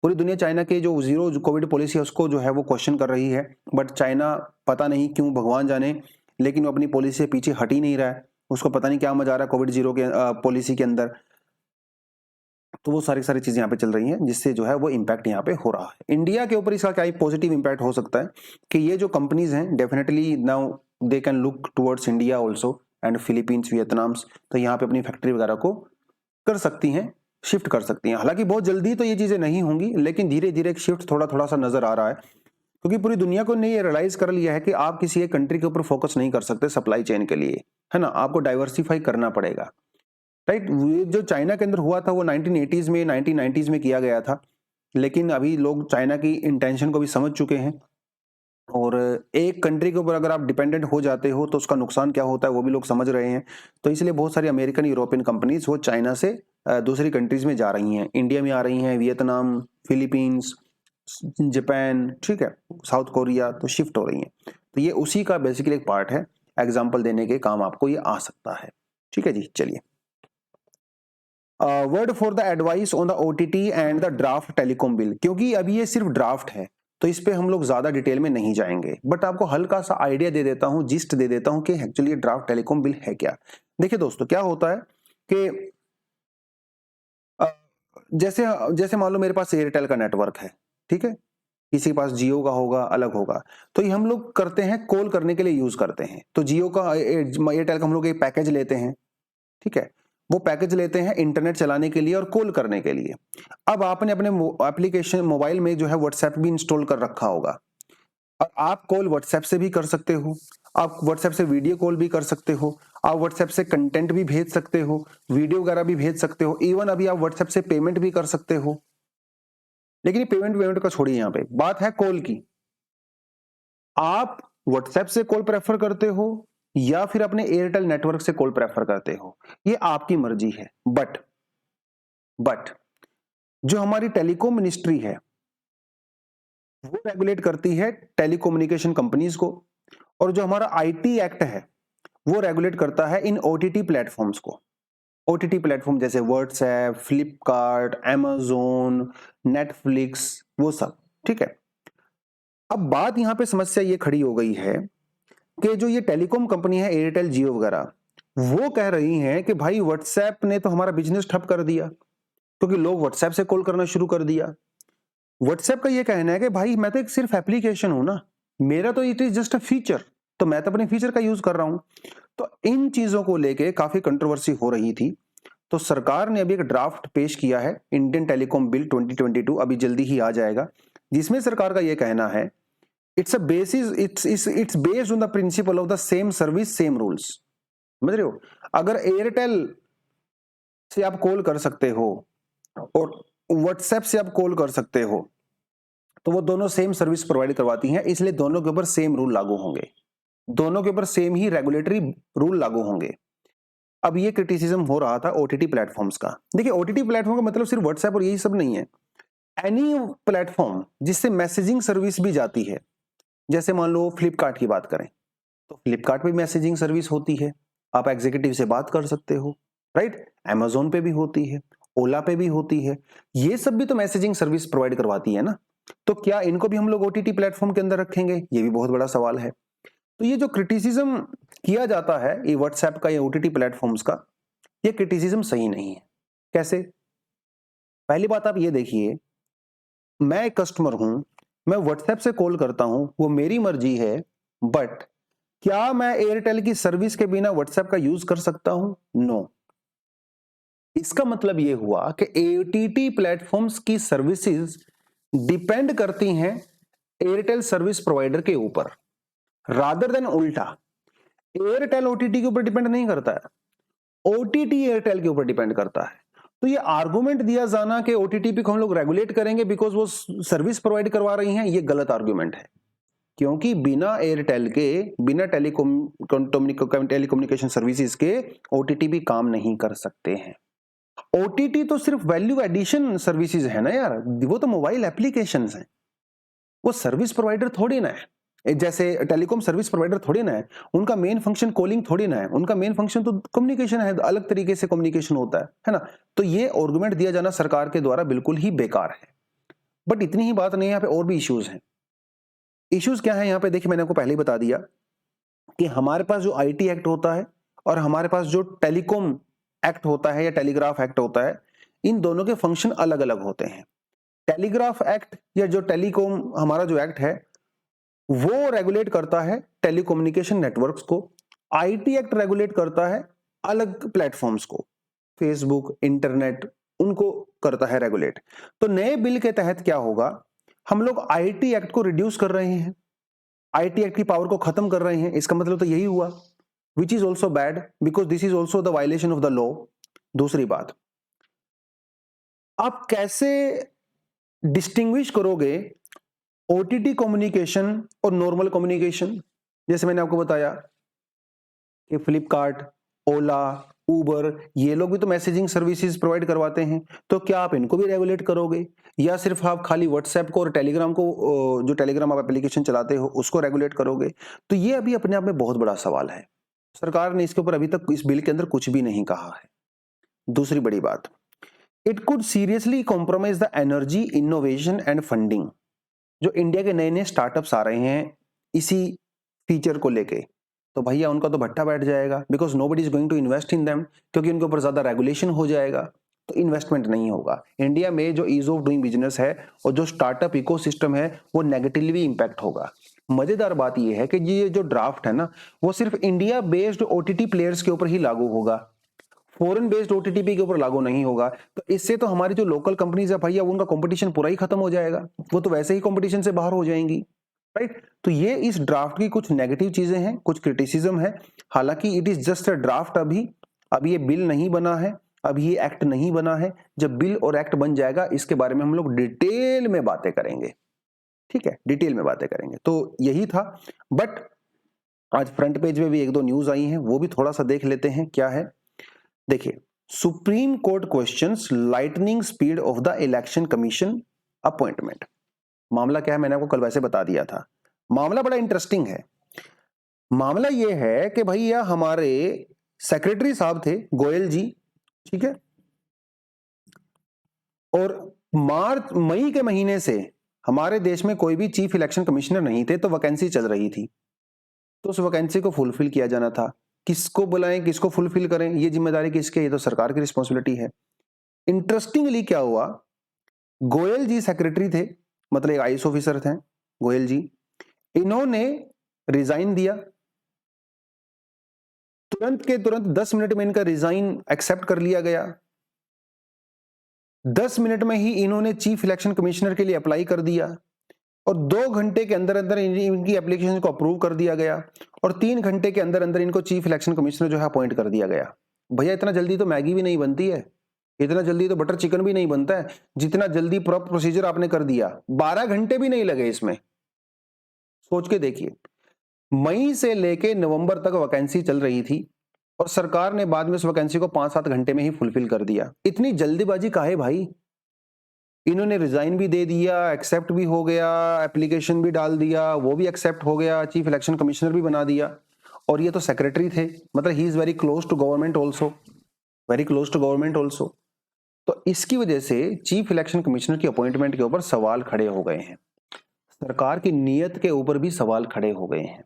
पूरी दुनिया चाइना के जो जीरो कोविड पॉलिसी है उसको जो है वो क्वेश्चन कर रही है, बट चाइना पता नहीं क्यों, भगवान जाने, लेकिन वो अपनी पॉलिसी से पीछे हट ही नहीं रहा है। उसको पता नहीं क्या मजा आ रहा है कोविड जीरो के पॉलिसी के अंदर। तो वो सारी सारी चीजें यहाँ पे चल रही हैं, जिससे जो है वो इम्पैक्ट यहाँ पे हो रहा है। इंडिया के ऊपर इसका क्या पॉजिटिव इम्पैक्ट हो सकता है कि ये जो कंपनीज हैं definitely now they can look towards India also and Philippines, Vietnams, तो यहाँ पे अपनी फैक्ट्री वगैरह को कर सकती हैं, शिफ्ट कर सकती हैं। हालांकि बहुत जल्दी तो ये चीजें नहीं होंगी, लेकिन धीरे धीरे एक शिफ्ट थोड़ा थोड़ा सा नजर आ रहा है, क्योंकि पूरी दुनिया को ने ये रियलाइज कर लिया है कि आप किसी एक कंट्री के ऊपर फोकस नहीं कर सकते सप्लाई चेन के लिए, है ना, आपको डाइवर्सिफाई करना पड़ेगा। राइट, ये जो चाइना के अंदर हुआ था वो 1980s में, 1990s में किया गया था, लेकिन अभी लोग चाइना की इंटेंशन को भी समझ चुके हैं, और एक कंट्री के ऊपर अगर आप डिपेंडेंट हो जाते हो तो उसका नुकसान क्या होता है वो भी लोग समझ रहे हैं। तो इसलिए बहुत सारी अमेरिकन, यूरोपियन कंपनीज वो चाइना से दूसरी कंट्रीज में जा रही हैं, इंडिया में आ रही हैं, वियतनाम, फिलीपींस, जापान, ठीक है, साउथ कोरिया, तो शिफ्ट हो रही हैं। तो ये उसी का बेसिकली एक पार्ट है, एग्जाम्पल देने के काम आपको ये आ सकता है। ठीक है जी, चलिए। Word for the advice on the OTT and the draft telecom bill, क्योंकि अभी ये सिर्फ ड्राफ्ट है तो इस पे हम लोग ज्यादा डिटेल में नहीं जाएंगे, बट आपको हल्का सा आइडिया दे देता हूं, जिस्ट दे देता हूं कि एक्चुअली ड्राफ्ट टेलीकॉम बिल है क्या। देखिए दोस्तों, क्या होता है कि जैसे जैसे मान लो मेरे पास एयरटेल का नेटवर्क है, ठीक है, किसी के पास जियो का होगा, अलग होगा, तो ये हम लोग करते हैं कॉल करने के लिए यूज करते हैं। तो जियो का, एयरटेल का हम लोग एक पैकेज लेते हैं, ठीक है, वो पैकेज लेते हैं इंटरनेट चलाने के लिए और कॉल करने के लिए। अब आपने अपने एप्लीकेशन मोबाइल में जो है व्हाट्सएप भी इंस्टॉल कर रखा होगा, और आप कॉल व्हाट्सएप से भी कर सकते हो, आप व्हाट्सएप से वीडियो कॉल भी कर सकते हो, आप व्हाट्सएप से कंटेंट भी भेज सकते हो, वीडियो वगैरह भी भेज सकते हो, इवन अभी आप व्हाट्सएप से पेमेंट भी कर सकते हो। लेकिन ये पेमेंट का छोड़िए, यहाँ पे बात है कॉल की। आप व्हाट्सएप से कॉल प्रेफर करते हो या फिर अपने एयरटेल नेटवर्क से कॉल प्रेफर करते हो, ये आपकी मर्जी है। बट जो हमारी टेलीकॉम मिनिस्ट्री है वो रेगुलेट करती है टेलीकम्युनिकेशन कंपनीज को, और जो हमारा आईटी एक्ट है वो रेगुलेट करता है इन ओटीटी प्लेटफॉर्म्स को। ओटीटी प्लेटफॉर्म जैसे व्हाट्सएप, फ्लिपकार्ट, amazon, नेटफ्लिक्स, वो सब, ठीक है। अब बात यहां पे समस्या ये खड़ी हो गई है कि जो ये टेलीकॉम कंपनी है, एयरटेल, जियो वगैरह, वो कह रही हैं कि भाई व्हाट्सएप ने तो हमारा बिजनेस ठप कर दिया, क्योंकि लोग व्हाट्सएप से कॉल करना शुरू कर दिया। व्हाट्सएप का ये कहना है कि भाई मैं तो एक सिर्फ एप्लीकेशन हूं ना, मेरा तो it is just a feature, तो मैं तो अपने फीचर का यूज कर रहा हूं। तो इन चीजों को लेके काफी कंट्रोवर्सी हो रही थी, तो सरकार ने अभी एक ड्राफ्ट पेश किया है, इंडियन टेलीकॉम बिल 2022, अभी जल्दी ही आ जाएगा, जिसमें सरकार का यह कहना है it's based on the principle of the same service same rules. समझ रहे हो, अगर एयरटेल से आप कॉल कर सकते हो और व्हाट्सएप से आप कॉल कर सकते हो, तो वो दोनों सेम सर्विस प्रोवाइड करवाती हैं, इसलिए दोनों के ऊपर सेम रूल लागू होंगे, दोनों के ऊपर सेम ही रेगुलेटरी रूल लागू होंगे। अब ये क्रिटिसिज्म हो रहा था ओटीटी प्लेटफॉर्म्स का। देखिए, ओटीटी प्लेटफॉर्म का मतलब सिर्फ व्हाट्सएप और यही सब नहीं है। एनी प्लेटफॉर्म जिससे मैसेजिंग सर्विस भी जाती है, जैसे मान लो फ्लिपकार्ट की बात करें तो फ्लिपकार्ट पे मैसेजिंग सर्विस होती है, आप एग्जीक्यूटिव से बात कर सकते हो, राइट। अमेजोन पे भी होती है, ओला पे भी होती है, ये सब भी तो मैसेजिंग सर्विस प्रोवाइड करवाती है ना। तो क्या इनको भी हम लोग ओटीटी प्लेटफॉर्म के अंदर रखेंगे, ये भी बहुत बड़ा सवाल है। तो ये जो क्रिटिसिज्म किया जाता है ये व्हाट्सएप का या ओटीटी प्लेटफॉर्म्स का, ये क्रिटिसिज्म सही नहीं है। कैसे? पहली बात आप ये देखिए, मैं एक कस्टमर हूं, मैं व्हाट्सएप से कॉल करता हूं, वो मेरी मर्जी है, बट क्या मैं एयरटेल की सर्विस के बिना व्हाट्सएप का यूज कर सकता हूं? नो। इसका मतलब यह हुआ कि एटीटी प्लेटफॉर्म्स की सर्विसेज डिपेंड करती हैं एयरटेल सर्विस प्रोवाइडर के ऊपर, रादर देन उल्टा। एयरटेल ओटीटी के ऊपर डिपेंड नहीं करता है, ओटीटी एयरटेल के ऊपर डिपेंड करता है। तो ये आर्गुमेंट दिया जाना कि ओटीटी को हम लोग रेगुलेट करेंगे बिकॉज वो सर्विस प्रोवाइड करवा रही हैं, ये गलत आर्गुमेंट है। क्योंकि बिना एयरटेल के, बिना टेलीकम्युनिकेशन सर्विसेज के ओटीटी भी काम नहीं कर सकते हैं। ओटीटी तो सिर्फ वैल्यू एडिशन सर्विसेज है ना यार, वो तो मोबाइल एप्लीकेशंस हैं, वो सर्विस प्रोवाइडर थोड़ी ना है, जैसे टेलीकॉम सर्विस प्रोवाइडर थोड़ी ना है। उनका मेन फंक्शन कॉलिंग थोड़ी ना है, उनका मेन फंक्शन तो कम्युनिकेशन है, अलग तरीके से कम्युनिकेशन होता है ना। तो ये आर्गुमेंट दिया जाना सरकार के द्वारा बिल्कुल ही बेकार है। बट इतनी ही बात नहीं है, यहाँ पे और भी इश्यूज हैं। इश्यूज क्या है यहाँ पे देखिए, मैंने आपको पहले ही बता दिया कि हमारे पास जो आईटी एक्ट होता है और हमारे पास जो टेलीकॉम एक्ट होता है या टेलीग्राफ एक्ट होता है, इन दोनों के फंक्शन अलग अलग होते हैं। टेलीग्राफ एक्ट या जो टेलीकॉम हमारा जो एक्ट है वो रेगुलेट करता है टेलीकम्युनिकेशन नेटवर्क्स को, आईटी एक्ट रेगुलेट करता है अलग प्लेटफॉर्म्स को, फेसबुक, इंटरनेट, उनको करता है रेगुलेट। तो नए बिल के तहत क्या होगा, हम लोग आईटी एक्ट को रिड्यूस कर रहे हैं, आईटी एक्ट की पावर को खत्म कर रहे हैं। इसका मतलब तो यही हुआ, which is also bad because this is also the violation of the law. दूसरी बात, आप कैसे डिस्टिंग्विश करोगे ओटीटी कम्युनिकेशन और नॉर्मल कम्युनिकेशन? जैसे मैंने आपको बताया कि फ्लिपकार्ट, ओला, उबर, ये लोग भी तो मैसेजिंग सर्विसेज प्रोवाइड करवाते हैं, तो क्या आप इनको भी रेगुलेट करोगे या सिर्फ आप खाली व्हाट्सएप को और टेलीग्राम को, जो टेलीग्राम आप एप्लीकेशन चलाते हो उसको रेगुलेट करोगे? तो ये अभी अपने आप में बहुत बड़ा सवाल है। सरकार ने इसके ऊपर अभी तक इस बिल के अंदर कुछ भी नहीं कहा है। दूसरी बड़ी बात, it could seriously compromise the energy, innovation and funding. जो इंडिया के नए नए स्टार्टअप्स आ रहे हैं इसी फीचर को लेके, तो भैया उनका तो भट्टा बैठ जाएगा, because nobody is going to invest in them, क्योंकि उनके ऊपर ज्यादा रेगुलेशन हो जाएगा, तो इन्वेस्टमेंट नहीं होगा। इंडिया में जो ईज ऑफ डूइंग बिजनेस है और जो स्टार्टअप इकोसिस्टम है वो नेगेटिवली इंपैक्ट होगा। मजेदार बात यह है कि ये जो ड्राफ्ट है ना, वो सिर्फ इंडिया बेस्ड ओटीटी प्लेयर्स के ऊपर ही लागू होगा, फॉरेन बेस्ड ओटीटी के ऊपर लागू नहीं होगा। तो इससे तो हमारी जो लोकल कंपनीज है भैया, उनका कंपटीशन पूरा ही खत्म हो जाएगा, वो तो वैसे ही कंपटीशन से बाहर हो जाएंगी, राइट। तो ये इस ड्राफ्ट की कुछ नेगेटिव चीजें हैं, कुछ क्रिटिसिज्म है। हालांकि it is just a draft, अभी ये बिल नहीं बना है, अभी ये एक्ट नहीं बना है। जब बिल और एक्ट बन जाएगा इसके बारे में हम लोग डिटेल में बातें करेंगे, ठीक है, डिटेल में बातें करेंगे। तो यही था। बट आज फ्रंट पेज में भी एक दो न्यूज आई हैं, वो भी थोड़ा सा देख लेते हैं क्या है। देखिए, supreme court questions lightning speed of the election commission appointment. मामला क्या है, मैंने आपको कल वैसे बता दिया था। मामला बड़ा इंटरेस्टिंग है। मामला यह है कि भैया हमारे सेक्रेटरी साहब थे गोयल जी, ठीक है, और मई के महीने से हमारे देश में कोई भी चीफ इलेक्शन कमिश्नर नहीं थे, तो वैकेंसी चल रही थी, तो उस वैकेंसी को फुलफिल किया जाना था। किसको बुलाएं, किसको फुलफिल करें, ये जिम्मेदारी किसकी है? ये तो सरकार की रिस्पॉन्सिबिलिटी है। इंटरेस्टिंगली क्या हुआ, गोयल जी सेक्रेटरी थे, मतलब एक आईएएस ऑफिसर थे गोयल जी, इन्होंने रिजाइन दिया। तुरंत के तुरंत 10 मिनट में इनका रिजाइन एक्सेप्ट कर लिया गया। 10 मिनट में ही इन्होंने चीफ इलेक्शन कमिश्नर के लिए अप्लाई कर दिया और 2 घंटे के अंदर अंदर इनकी एप्लीकेशन को अप्रूव कर दिया गया और 3 घंटे के अंदर अंदर इनको चीफ इलेक्शन कमिश्नर जो है अपॉइंट कर दिया गया। भैया इतना जल्दी तो मैगी भी नहीं बनती है, इतना जल्दी तो बटर चिकन भी नहीं बनता है, जितना जल्दी प्रॉपर प्रोसीजर आपने कर दिया। 12 घंटे भी नहीं लगे इसमें, सोच के देखिए। मई से लेके नवंबर तक वैकेंसी चल रही थी और सरकार ने बाद में उस वैकेंसी को 5-7 घंटे में ही फुलफिल कर दिया। इतनी जल्दीबाजी काहे भाई, इन्होंने रिजाइन भी दे दिया, एक्सेप्ट भी हो गया, एप्लीकेशन भी डाल दिया, वो भी एक्सेप्ट हो गया, चीफ इलेक्शन कमिश्नर भी बना दिया, और ये तो सेक्रेटरी थे, मतलब he is very close to government also, very close to government also. तो इसकी वजह से चीफ इलेक्शन कमिश्नर की अपॉइंटमेंट के ऊपर सवाल खड़े हो गए हैं, सरकार की नीयत के ऊपर भी सवाल खड़े हो गए हैं,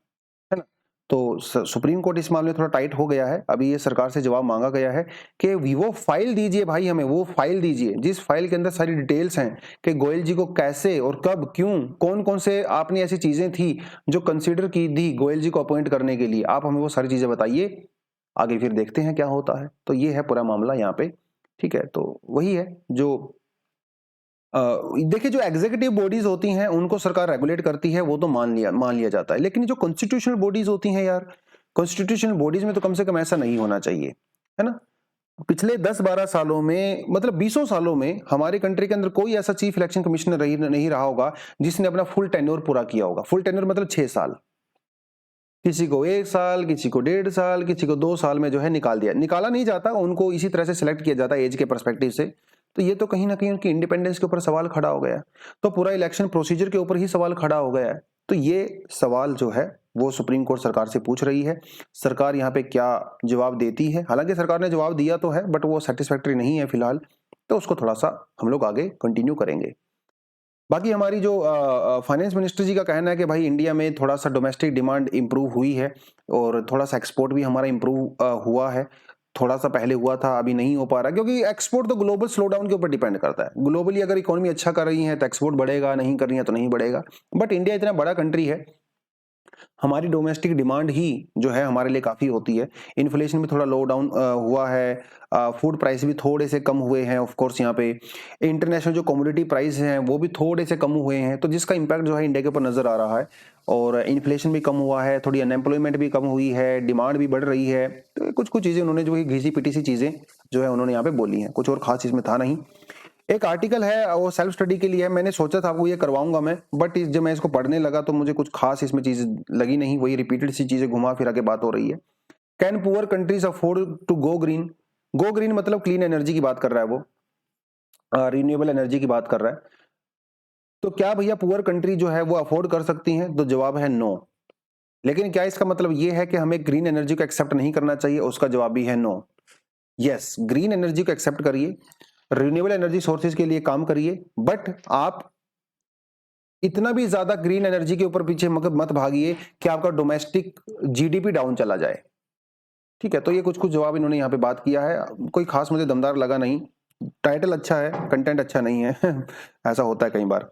है ना। तो सुप्रीम कोर्ट इस मामले में थोड़ा टाइट हो गया है। अभी ये सरकार से जवाब मांगा गया है कि वो फाइल दीजिए भाई, हमें वो फाइल दीजिए जिस फाइल के अंदर सारी डिटेल्स हैं कि गोयल जी को कैसे और कब, क्यों, कौन कौन से आपने ऐसी चीजें थी जो कंसीडर की थी गोयल जी को अपॉइंट करने के लिए, आप हमें वो सारी चीजें बताइए, आगे फिर देखते हैं क्या होता है। तो ये है पूरा मामला यहाँ पे, ठीक है। तो वही है जो देखिए, जो एग्जीक्यूटिव बॉडीज होती हैं उनको सरकार रेगुलेट करती है, वो तो मान लिया जाता है, लेकिन जो कॉन्स्टिट्यूशनल बॉडीज होती हैं यार, कॉन्स्टिट्यूशनल बॉडीज में तो कम से कम ऐसा नहीं होना चाहिए, है ना। पिछले 10-12 सालों में, मतलब 20 सालों में हमारे कंट्री के अंदर कोई ऐसा चीफ इलेक्शन कमिश्नर नहीं रहा होगा जिसने अपना फुल टेन्योर पूरा किया होगा। फुल टेन्योर मतलब 6 साल, किसी को 1 साल, किसी को 1.5 साल, किसी को 2 साल में जो है निकाला नहीं जाता, उनको इसी तरह से सिलेक्ट किया जाता है एज के परस्पेक्टिव से। तो ये तो कहीं ना कहीं उनकी इंडिपेंडेंस के ऊपर सवाल खड़ा हो गया, तो पूरा इलेक्शन प्रोसीजर के ऊपर ही सवाल खड़ा हो गया है। तो ये सवाल जो है वो सुप्रीम कोर्ट सरकार से पूछ रही है, सरकार यहाँ पे क्या जवाब देती है। हालांकि सरकार ने जवाब दिया तो है, बट वो सेटिस्फैक्टरी नहीं है फिलहाल, तो उसको थोड़ा सा हम लोग आगे कंटिन्यू करेंगे। बाकी हमारी जो फाइनेंस मिनिस्टर जी का कहना है कि भाई इंडिया में थोड़ा सा डोमेस्टिक डिमांड इंप्रूव हुई है और थोड़ा सा एक्सपोर्ट भी हमारा इंप्रूव हुआ है, थोड़ा सा पहले हुआ था, अभी नहीं हो पा रहा, क्योंकि एक्सपोर्ट तो ग्लोबल स्लोडाउन के ऊपर डिपेंड करता है। ग्लोबली अगर इकोनॉमी अच्छा कर रही है तो एक्सपोर्ट बढ़ेगा, नहीं कर रही है तो नहीं बढ़ेगा। बट इंडिया इतना बड़ा कंट्री है, हमारी डोमेस्टिक डिमांड ही जो है हमारे लिए काफ़ी होती है। इन्फ्लेशन भी थोड़ा लो डाउन हुआ है, फूड प्राइस भी थोड़े से कम हुए हैं, ऑफ कोर्स यहाँ पे इंटरनेशनल जो कमोडिटी प्राइस हैं वो भी थोड़े से कम हुए हैं, तो जिसका इम्पैक्ट जो है इंडिया के ऊपर नज़र आ रहा है। और इन्फ्लेशन भी कम हुआ है, थोड़ी अनएम्प्लॉयमेंट भी कम हुई है, डिमांड भी बढ़ रही है। तो कुछ कुछ चीज़ें उन्होंने जो है घिसी पिटी सी चीज़ें जो है उन्होंने यहाँ पे बोली हैं, कुछ और खास इसमें था नहीं। एक आर्टिकल है वो सेल्फ स्टडी के लिए है, मैंने सोचा था आपको ये करवाऊंगा मैं, बट जब मैं इसको पढ़ने लगा तो मुझे कुछ खास इसमें चीज लगी नहीं, वही रिपीटेड सी चीजें घुमा फिरा के बात हो रही है। Can poor countries afford to go green? Go green मतलब क्लीन एनर्जी की बात कर रहा है वो, रिन्यूएबल एनर्जी की बात कर रहा है। तो क्या भैया पुअर कंट्री जो है वो अफोर्ड कर सकती हैं? तो जवाब है नो। लेकिन क्या इसका मतलब ये है कि हमें ग्रीन एनर्जी को एक्सेप्ट नहीं करना चाहिए? उसका जवाब भी है नो। यस, ग्रीन एनर्जी को एक्सेप्ट करिए, रिन्यूएबल एनर्जी सोर्सेज के लिए काम करिए, बट आप इतना भी ज्यादा ग्रीन एनर्जी के ऊपर पीछे मत भागिए कि आपका डोमेस्टिक जीडीपी डाउन चला जाए, ठीक है। तो ये कुछ कुछ जवाब इन्होंने यहाँ पे बात किया है, कोई खास मुझे दमदार लगा नहीं, टाइटल अच्छा है, कंटेंट अच्छा नहीं है ऐसा होता है कई बार।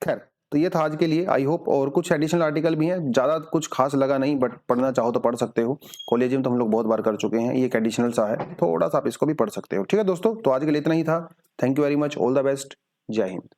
खैर, तो ये था आज के लिए, आई होप। और कुछ एडिशनल आर्टिकल भी हैं, ज्यादा कुछ खास लगा नहीं, बट पढ़ना चाहो तो पढ़ सकते हो, कॉलेज में तो हम लोग बहुत बार कर चुके हैं, ये एक एडिशनल सा है, थोड़ा सा आप इसको भी पढ़ सकते हो, ठीक है दोस्तों। तो आज के लिए इतना ही था, thank you very much, all the best, जय हिंद।